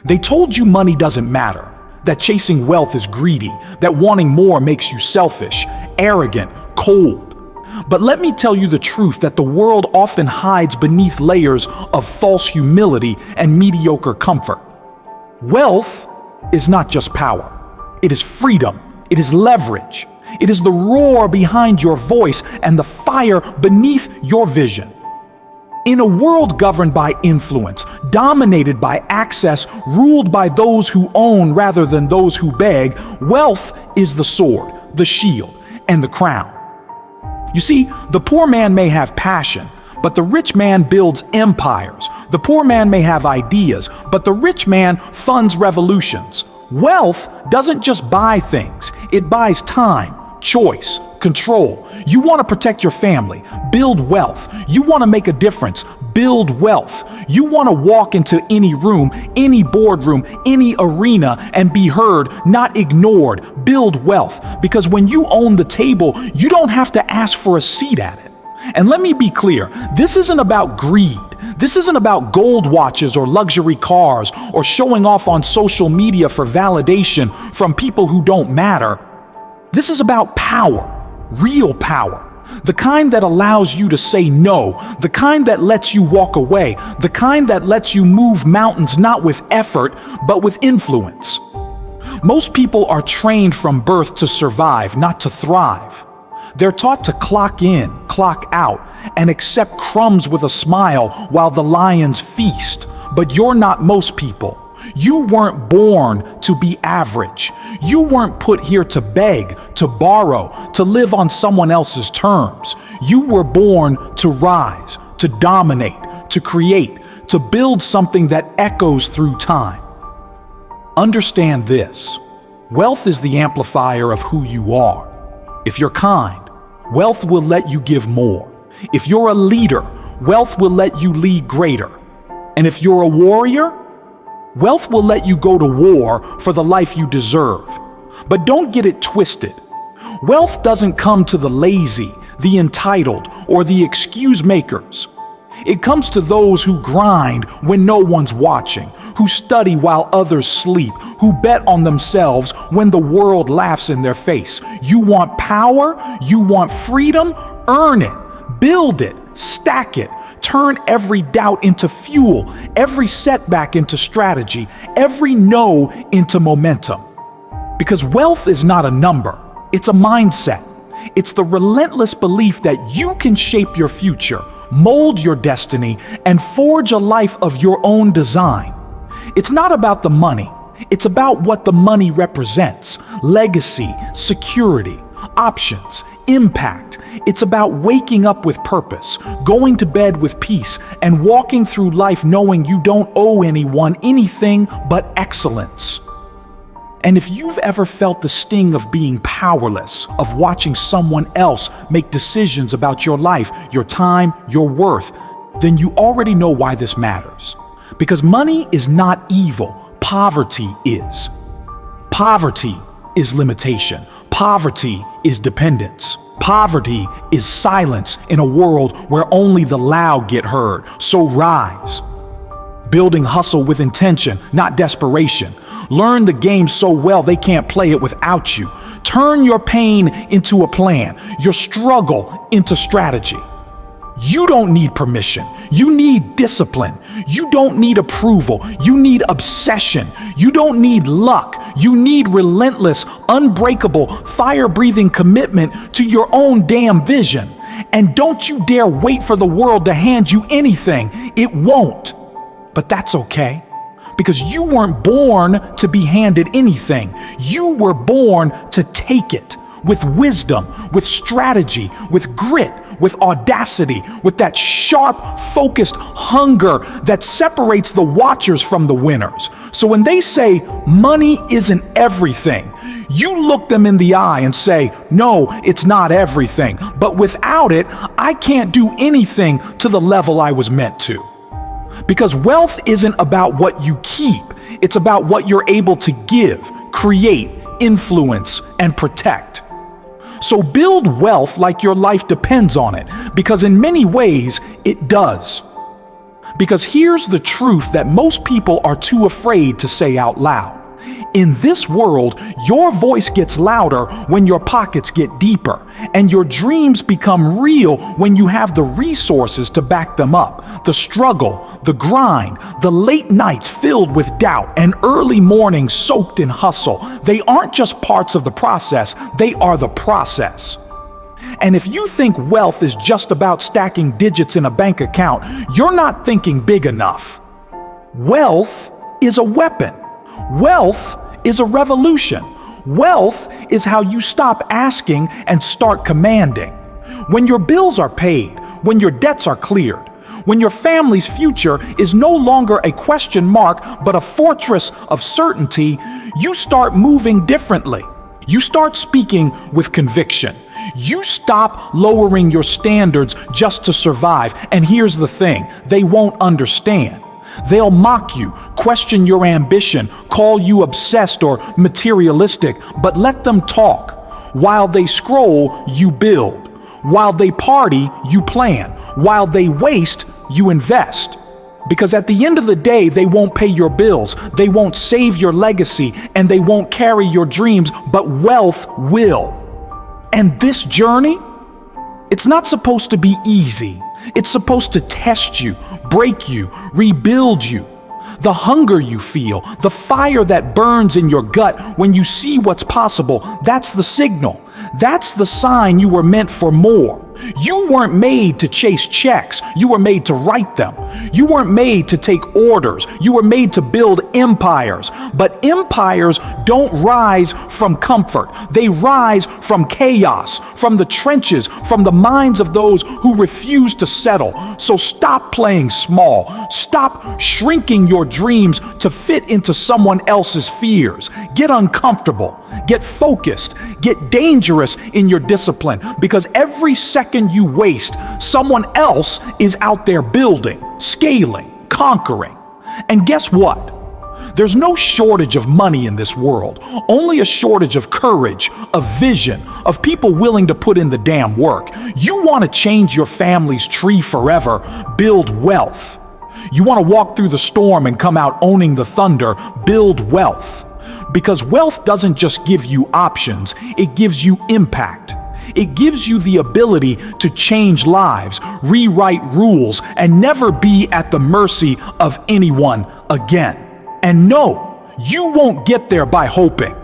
They told you money doesn't matter, that chasing wealth is greedy, that wanting more makes you selfish, arrogant, cold. But let me tell you the truth that the world often hides beneath layers of false humility and mediocre comfort. Wealth is not just power. It is freedom. It is leverage. It is the roar behind your voice and the fire beneath your vision. In a world governed by influence, dominated by access, ruled by those who own rather than those who beg, wealth is the sword, the shield, and the crown. You see, the poor man may have passion, but the rich man builds empires. The poor man may have ideas, but the rich man funds revolutions. Wealth doesn't just buy things, it buys time, choice, control. You want to protect your family, build wealth. You want to make a difference, build wealth. You want to walk into any room, any boardroom, any arena and be heard, not ignored, build wealth. Because when you own the table, you don't have to ask for a seat at it. And let me be clear, this isn't about greed. This isn't about gold watches or luxury cars or showing off on social media for validation from people who don't matter. This is about power, real power, the kind that allows you to say no, the kind that lets you walk away, the kind that lets you move mountains not with effort, but with influence. Most people are trained from birth to survive, not to thrive. They're taught to clock in, clock out, and accept crumbs with a smile while the lions feast. But you're not most people. You weren't born to be average. You weren't put here to beg, to borrow, to live on someone else's terms. You were born to rise, to dominate, to create, to build something that echoes through time. Understand this. Wealth is the amplifier of who you are. If you're kind, wealth will let you give more. If you're a leader, wealth will let you lead greater. And if you're a warrior, wealth will let you go to war for the life you deserve. But don't get it twisted. Wealth doesn't come to the lazy, the entitled, or the excuse makers. It comes to those who grind when no one's watching, who study while others sleep, who bet on themselves when the world laughs in their face. You want power? You want freedom? Earn it, build it, stack it. Turn every doubt into fuel, every setback into strategy, every no into momentum. Because wealth is not a number, it's a mindset. It's the relentless belief that you can shape your future, mold your destiny, and forge a life of your own design. It's not about the money, it's about what the money represents: legacy, security, options, impact. It's about waking up with purpose, going to bed with peace, and walking through life knowing you don't owe anyone anything but excellence. And if you've ever felt the sting of being powerless, of watching someone else make decisions about your life, your time, your worth, then you already know why this matters. Because money is not evil, poverty is. Poverty is limitation. Poverty is dependence. Poverty is silence in a world where only the loud get heard. So rise. Building hustle with intention, not desperation. Learn the game so well they can't play it without you. Turn your pain into a plan, your struggle into strategy. You don't need permission. You need discipline. You don't need approval. You need obsession. You don't need luck. You need relentless, unbreakable, fire-breathing commitment to your own damn vision. And don't you dare wait for the world to hand you anything. It won't. But that's okay. Because you weren't born to be handed anything. You were born to take it. With wisdom, with strategy, with grit, with audacity, with that sharp, focused hunger that separates the watchers from the winners. So when they say money isn't everything, you look them in the eye and say, no, it's not everything, but without it, I can't do anything to the level I was meant to. Because wealth isn't about what you keep, it's about what you're able to give, create, influence, and protect. So build wealth like your life depends on it, because in many ways, it does. Because here's the truth that most people are too afraid to say out loud. In this world, your voice gets louder when your pockets get deeper, and your dreams become real when you have the resources to back them up. The struggle, the grind, the late nights filled with doubt, and early mornings soaked in hustle, they aren't just parts of the process, they are the process. And if you think wealth is just about stacking digits in a bank account, you're not thinking big enough. Wealth is a weapon. Wealth is a revolution. Wealth is how you stop asking and start commanding. When your bills are paid, when your debts are cleared, when your family's future is no longer a question mark but a fortress of certainty, you start moving differently. You start speaking with conviction. You stop lowering your standards just to survive. And here's the thing, they won't understand. They'll mock you, question your ambition, call you obsessed or materialistic, but let them talk. While they scroll, you build. While they party, you plan. While they waste, you invest. Because at the end of the day, they won't pay your bills, they won't save your legacy, and they won't carry your dreams, but wealth will. And this journey, it's not supposed to be easy. It's supposed to test you, break you, rebuild you. The hunger you feel, the fire that burns in your gut when you see what's possible, that's the signal. That's the sign you were meant for more. You weren't made to chase checks, you were made to write them. You weren't made to take orders, you were made to build empires. But empires don't rise from comfort, they rise from chaos, from the trenches, from the minds of those who refuse to settle. So stop playing small, stop shrinking your dreams to fit into someone else's fears. Get uncomfortable, get focused, get dangerous in your discipline, because every second you waste, someone else is out there building, scaling, conquering. And guess what? There's no shortage of money in this world, only a shortage of courage, of vision, of people willing to put in the damn work. You want to change your family's tree forever, build wealth. You want to walk through the storm and come out owning the thunder, build wealth. Because wealth doesn't just give you options, it gives you impact. It gives you the ability to change lives, rewrite rules, and never be at the mercy of anyone again. And no, you won't get there by hoping.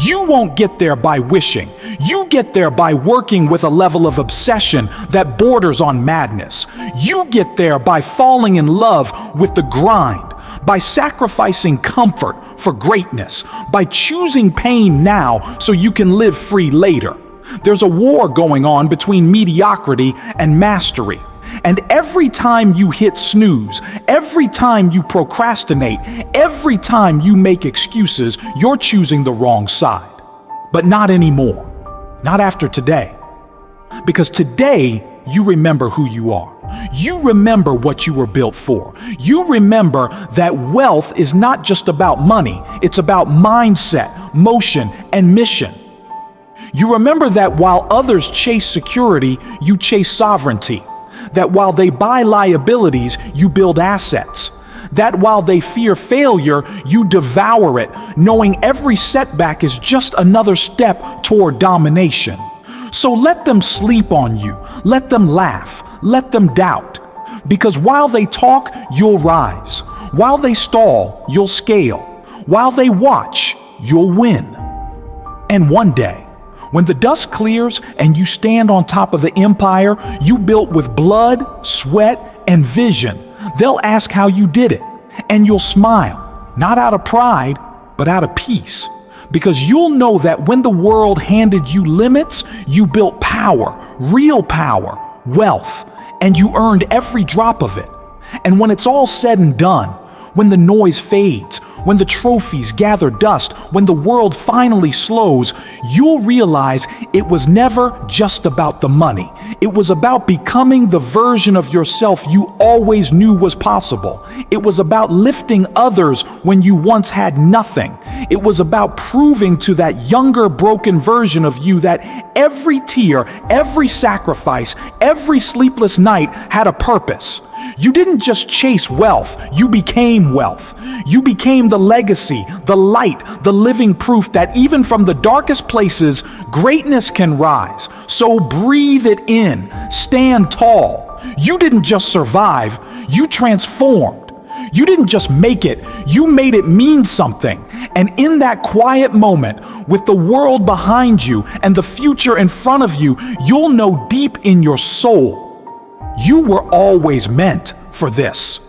You won't get there by wishing. You get there by working with a level of obsession that borders on madness. You get there by falling in love with the grind, by sacrificing comfort for greatness, by choosing pain now so you can live free later. There's a war going on between mediocrity and mastery. And every time you hit snooze, every time you procrastinate, every time you make excuses, you're choosing the wrong side. But not anymore. Not after today. Because today, you remember who you are. You remember what you were built for. You remember that wealth is not just about money, it's about mindset, motion, and mission. You remember that while others chase security, you chase sovereignty. That while they buy liabilities, you build assets. That while they fear failure, you devour it, knowing every setback is just another step toward domination. So let them sleep on you, let them laugh, let them doubt. Because while they talk, you'll rise. While they stall, you'll scale. While they watch, you'll win. And one day, when the dust clears and you stand on top of the empire you built with blood, sweat, and vision, they'll ask how you did it. And you'll smile, not out of pride, but out of peace. Because you'll know that when the world handed you limits, you built power, real power, wealth, and you earned every drop of it. And when it's all said and done, when the noise fades, when the trophies gather dust, when the world finally slows, you'll realize it was never just about the money. It was about becoming the version of yourself you always knew was possible. It was about lifting others when you once had nothing. It was about proving to that younger, broken version of you that every tear, every sacrifice, every sleepless night had a purpose. You didn't just chase wealth, you became wealth. You became the legacy, the light, the living proof that even from the darkest places, greatness can rise. So breathe it in, stand tall. You didn't just survive, you transformed. You didn't just make it, you made it mean something. And in that quiet moment, with the world behind you and the future in front of you, you'll know deep in your soul, you were always meant for this.